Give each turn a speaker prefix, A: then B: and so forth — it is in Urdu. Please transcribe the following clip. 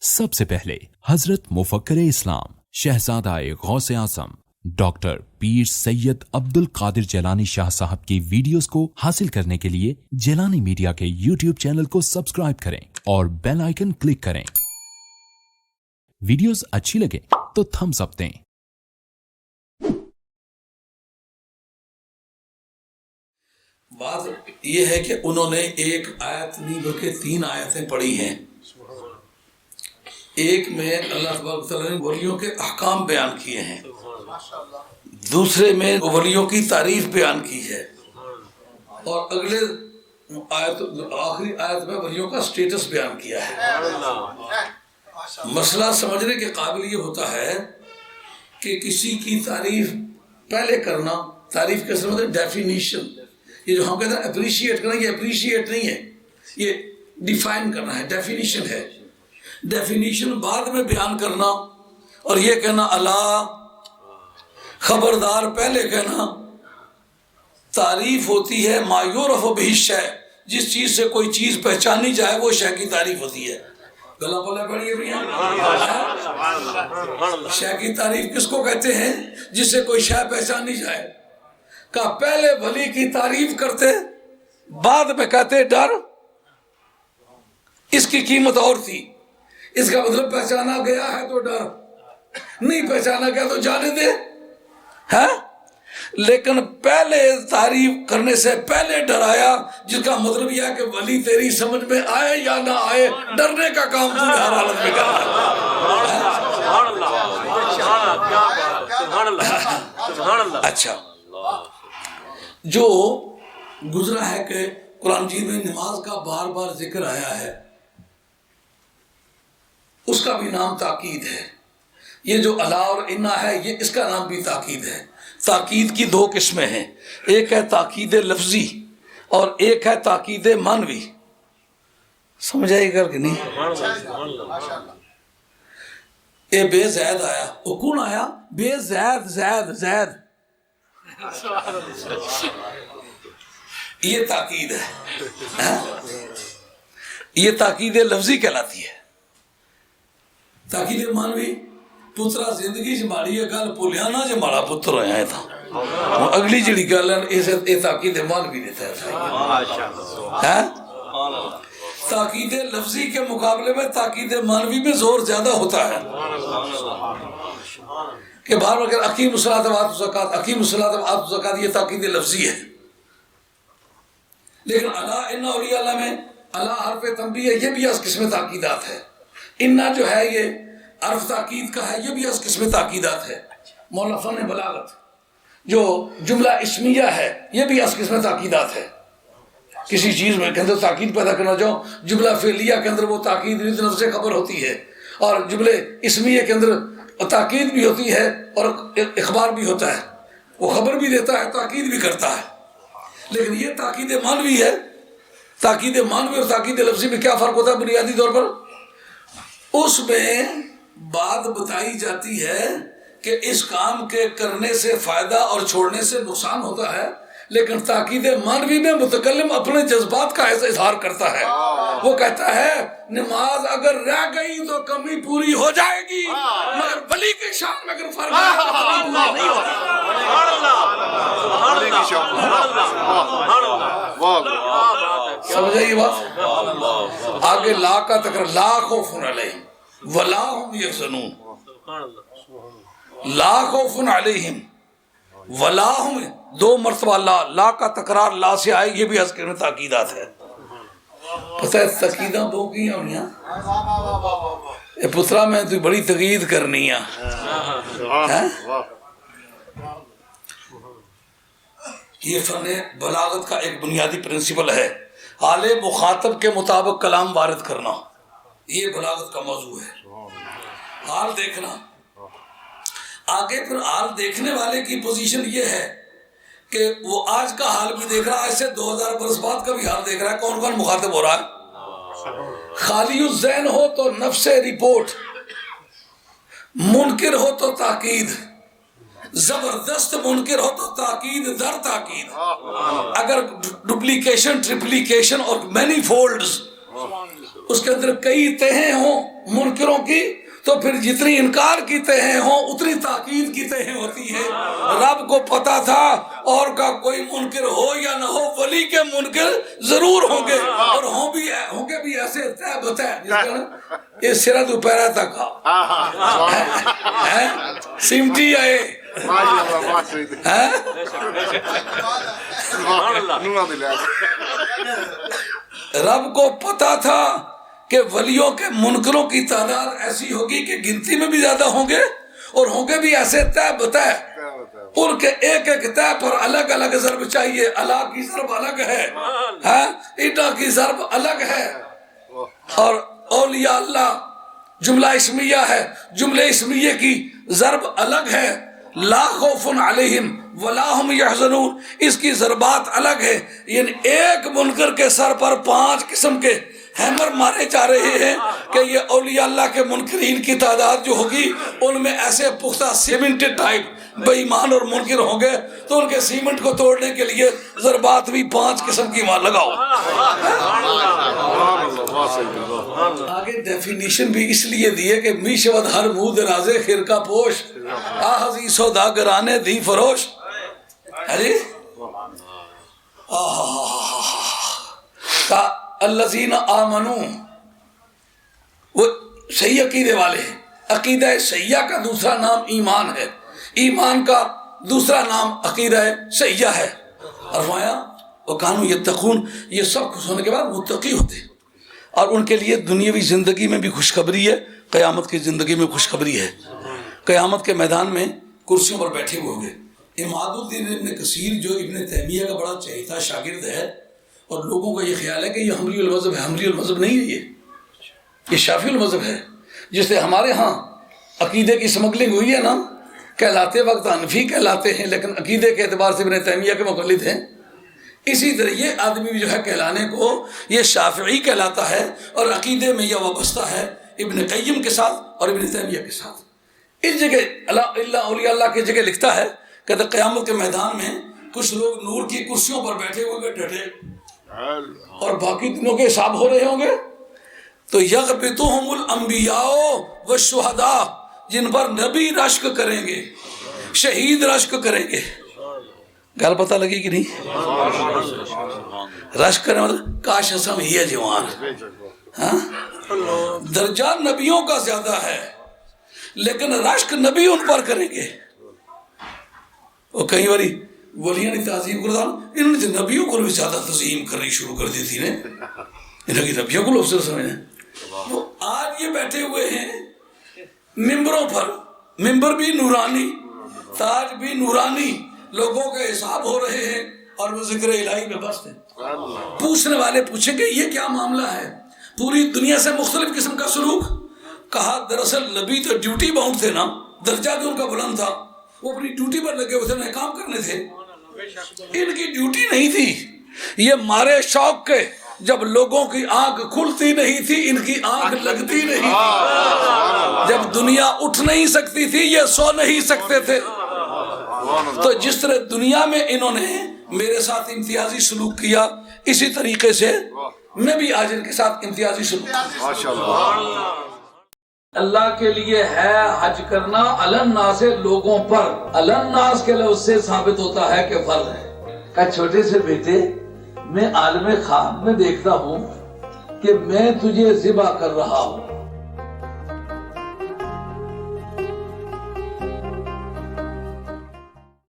A: سب سے پہلے حضرت مفکر اسلام شہزادہ غوث اعظم ڈاکٹر پیر سید عبد القادر جیلانی شاہ صاحب کی ویڈیوز کو حاصل کرنے کے لیے جیلانی میڈیا کے یوٹیوب چینل کو سبسکرائب کریں اور بیل آئیکن کلک کریں۔ ویڈیوز اچھی لگے تو تھمز اپ دیں۔
B: بات یہ ہے کہ انہوں نے ایک آیت نہیں بلکہ 3 آیتیں پڑھی ہیں۔ ایک میں اللہ تبارک و تعالیٰ نے ولیوں کے احکام بیان کیے ہیں، دوسرے میں ولیوں کی تعریف بیان کی ہے، اور اگلے آخری آیت میں ولیوں کا سٹیٹس بیان کیا ہے۔ مسئلہ سمجھنے کے قابل یہ ہوتا ہے کہ کسی کی تعریف پہلے کرنا، تعریف کے مطلب ڈیفینیشن، یہ جو ہم کہتے ہیں اپریشیٹ کرنا، یہ اپریشیٹ نہیں ہے، یہ ڈیفائن کرنا ہے، ڈیفینیشن ہے۔ ڈیفینیشن بعد میں بیان کرنا اور یہ کہنا اللہ خبردار پہلے کہنا۔ تعریف ہوتی ہے ما یعرف بہ الشیء، جس چیز سے کوئی چیز پہچانی جائے وہ شے کی تعریف ہوتی ہے۔ گلا پلے پڑھیے بھیا، شے کی تعریف کس کو کہتے ہیں؟ جس سے کوئی شے پہچانی جائے۔ کہ پہلے ولی کی تعریف کرتے بعد میں کہتے ڈر اس کی قیمت اور تھی، اس کا مطلب پہچانا گیا ہے تو ڈر، نہیں پہچانا گیا تو جانے دے ہے۔ لیکن پہلے تعریف کرنے سے پہلے ڈرایا، جس کا مطلب یہ ہے کہ ولی تیری سمجھ میں آئے یا نہ آئے ڈرنے کا کام تو ہر حالت میں کرنا ہے۔ اچھا، جو گزرا ہے کہ قرآن مجید میں نماز کا بار بار ذکر آیا ہے، اس کا بھی نام تاکید ہے۔ یہ جو الا اور انا ہے، یہ اس کا نام بھی تاکید ہے۔ تاکید کی 2 قسمیں ہیں، ایک ہے تاکید لفظی اور ایک ہے تاکید معنوی۔ سمجھ آئی گا کہ نہیں؟ اے بے زید آیا، وہ کون آیا؟ بے زید، زید زید، یہ تاکید ہے، یہ تاکید لفظی کہلاتی ہے۔ تاکید مانوی پترا زندگی چ ماڑی ہے گل بھولیا نہ جو ماڑا پتر ہویا تھا، اگلی جڑی گل ہے یہ تاکید مانوی دیتا ہے۔ تاکید لفظی کے مقابلے میں تاکید مانوی میں زور زیادہ ہوتا ہے کہ بار بار اگر اقیم الصلاۃ وآتوا الزکوٰۃ، اقیم الصلاۃ وآتوا الزکوٰۃ، یہ تاکید لفظی ہے۔ لیکن الا ان اولیاء اللہ میں الا حرف تنبیہ، یہ بھی اس قسم تاکیدات ہے۔ انا جو ہے یہ عرف تاکید کا ہے، یہ بھی اس قسم تاکیدات ہے۔ مولانا فن بلاغت جو جملہ اسمیہ ہے، یہ بھی اس قسم تاکیدات ہے۔ کسی چیز میں کے اندر تاکید پیدا کرنا چاہو، جملہ فعلیہ کے اندر وہ تاکید نفس خبر ہوتی ہے، اور جملے اسمیہ کے اندر تاکید بھی ہوتی ہے اور اخبار بھی ہوتا ہے، وہ خبر بھی دیتا ہے، تاکید بھی کرتا ہے۔ لیکن یہ تاکید معنوی ہے۔ تاکید معنوی اور تاکید لفظی میں کیا فرق ہوتا ہے بنیادی طور پر؟ اس میں بات بتائی جاتی ہے کہ اس کام کے کرنے سے فائدہ اور چھوڑنے سے نقصان ہوتا ہے، لیکن تاکید معنوی میں متکلم اپنے جذبات کا اظہار کرتا ہے۔ وہ کہتا ہے نماز اگر رہ گئی تو کمی پوری ہو جائے گی، مگر ولی کے شان میں اگر فرق ہے تو کمی پوری نہیں ہوتی۔ سمجھا یہ بات؟ آگے لا کا تکرار، لا خوف علیہم ولا هم یحزنون، لا خوف علیہم ولا هم، 2 مرتبہ لا کا تکرار لا سے آئے، یہ بھی اذکر میں تاکیدات ہے۔ پتہ ہے تاکیداں دو کی ہونی ہیں، اے پترا میں تو بڑی تقید کرنی ہے۔ یہ فن بلاغت کا ایک بنیادی پرنسپل ہے، حال مخاطب کے مطابق کلام وارد کرنا، یہ بلاغت کا موضوع ہے۔ حال دیکھنا، آگے پھر حال دیکھنے والے کی پوزیشن یہ ہے کہ وہ آج کا حال بھی دیکھ رہا ہے، ایسے 2000 برس بعد کا بھی حال دیکھ رہا ہے۔ کون کون مخاطب ہو رہا ہے؟ خالی الذہن ہو تو نفس رپورٹ، منکر ہو تو تاکید، زبردست منکر ہو تو تاکید در تاکید، اگر ڈپلیکیشن ٹرپلیکیشن اور مینی فولڈز اس کے اندر کئی تہیں ہوں منکروں کی تو پھر جتنی انکار کی تہیں ہوں اتنی تاکید کی تہیں ہوتی ہیں۔ رب کو پتا تھا اور کا کوئی منکر ہو یا نہ ہو ولی کے منکر ضرور ہوں گے، اور ہوں گے بھی ایسے تہ بتہ جس کا یہ سرہ دوپہرہ تک سمٹی آئے رب کو پتا تھا کہ ولیوں کے منکروں کی تعداد ایسی ہوگی کہ گنتی میں بھی زیادہ ہوں گے، اور ہوں گے بھی ایسے تہ بتہ، ان کے ایک ایک تہ پر الگ الگ ضرب چاہیے۔ اللہ کی ضرب الگ ہے، ایٹا کی ضرب الگ ہے، اور اولیاء اللہ جملہ اسمیہ ہے، جملے اسمیہ کی ضرب الگ ہے۔ لا خوف علیہم ولا هم یحزنون، اس کی ضربات الگ ہے۔ یعنی ایک منکر کے سر پر 5 قسم کے ہیمر مارے جا رہے ہیں کہ یہ اولیاء اللہ کے منکرین کی تعداد جو ہوگی ان میں ایسے پختہ سیمنٹڈ ٹائپ بے ایمان اور منکر ہوں گے، تو ان کے سیمنٹ کو توڑنے کے لیے ضربات بھی 5 قسم کی مار لگاؤ۔ آگے ڈیفینیشن بھی اس لیے دیے کہ میشود ہر مود رازے خرقہ پوش آہزی سوداگرانے دی فروش۔ ارے الذین آمنو، وہ صحیح عقیدے والے ہیں۔ عقیدہ صحیحہ کا دوسرا نام ایمان ہے، ایمان کا دوسرا نام عقیدہ صحیحہ ہے۔ اور فرمایا وَكَانُوا يَتَّقُونَ، یہ سب کچھ ہونے کے بعد متقی ہوتے ہیں، اور ان کے لیے دنیاوی زندگی میں بھی خوشخبری ہے، قیامت کی زندگی میں خوشخبری ہے۔ قیامت کے میدان میں کرسیوں پر بیٹھے ہوئے ہوں گے۔ اماد الدین ابن کثیر جو ابن تیمیہ کا بڑا چہیتا شاگرد ہے، اور لوگوں کا یہ خیال ہے کہ یہ حنبلی المذہب ہے، حنبلی المذہب نہیں ہے، یہ شافعی المذہب ہے۔ جس سے ہمارے ہاں عقیدے کی سمگلنگ ہوئی ہے نا، کہلاتے وقت حنفی کہلاتے ہیں لیکن عقیدے کے اعتبار سے ابن تیمیہ کے مقلد ہیں، اسی طرح یہ آدمی بھی جو ہے کہلانے کو یہ شافعی کہلاتا ہے، اور عقیدے میں یہ وابستہ ہے ابن قیم کے ساتھ اور ابن تیمیہ کے ساتھ۔ اس جگہ اللہ اولیاء اللہ کی جگہ لکھتا ہے کہ قیامت کے میدان میں کچھ لوگ نور کی کرسیوں پر بیٹھے ہوئے ڈٹے، اور باقی دنوں کے حساب ہو رہے ہوں گے، تو یغبطہم الانبیاء والشہداء، جن پر نبی رشک کریں گے، شہید رشک کریں گے۔ گل پتہ لگی کہ نہیں؟ رشک کریں مطلب کاش ہسم ہی ہے جوان، درجہ نبیوں کا زیادہ ہے لیکن رشک نبی ان پر کریں گے۔ اور کئی باری ولیاں نے تعظیم کرتا، انہوں نے نبیوں کو بھی زیادہ تعظیم کرنی شروع کر دی تھی نے، انہوں کی نبیوں کو لفظ سمجھیں۔ وہ آج یہ بیٹھے ہوئے ہیں ممبروں پر، ممبر بھی نورانی، تاج بھی نورانی، لوگوں کے حساب ہو رہے ہیں اور وہ ذکر الہی میں بست ہیں۔ پوچھنے والے پوچھیں کہ یہ کیا معاملہ ہے؟ پوری دنیا سے مختلف قسم کا سلوک۔ کہا دراصل نبی تو ڈیوٹی باؤنڈ تھے نا، درجہ جو ان کا بلند تھا، وہ اپنی ڈیوٹی پر لگے ہوئے تھے، کام کرنے تھے۔ ان کی ڈیوٹی نہیں تھی، یہ مارے شوق کے جب لوگوں کی آنکھ کھلتی نہیں تھی ان کی آنکھ لگتی نہیں تھی، جب دنیا اٹھ نہیں سکتی تھی یہ سو نہیں سکتے تھے۔ تو جس طرح دنیا میں انہوں نے میرے ساتھ امتیازی سلوک کیا، اسی طریقے سے میں بھی آج ان کے ساتھ امتیازی سلوک کیا۔ اللہ کے لیے ہے حج کرنا الناس لوگوں پر، الناس کے لفظ سے ثابت ہوتا ہے کہ فرض ہے۔ کہ چھوٹے سے بیٹے میں عالم خواب میں دیکھتا ہوں کہ میں تجھے ذبح کر رہا ہوں،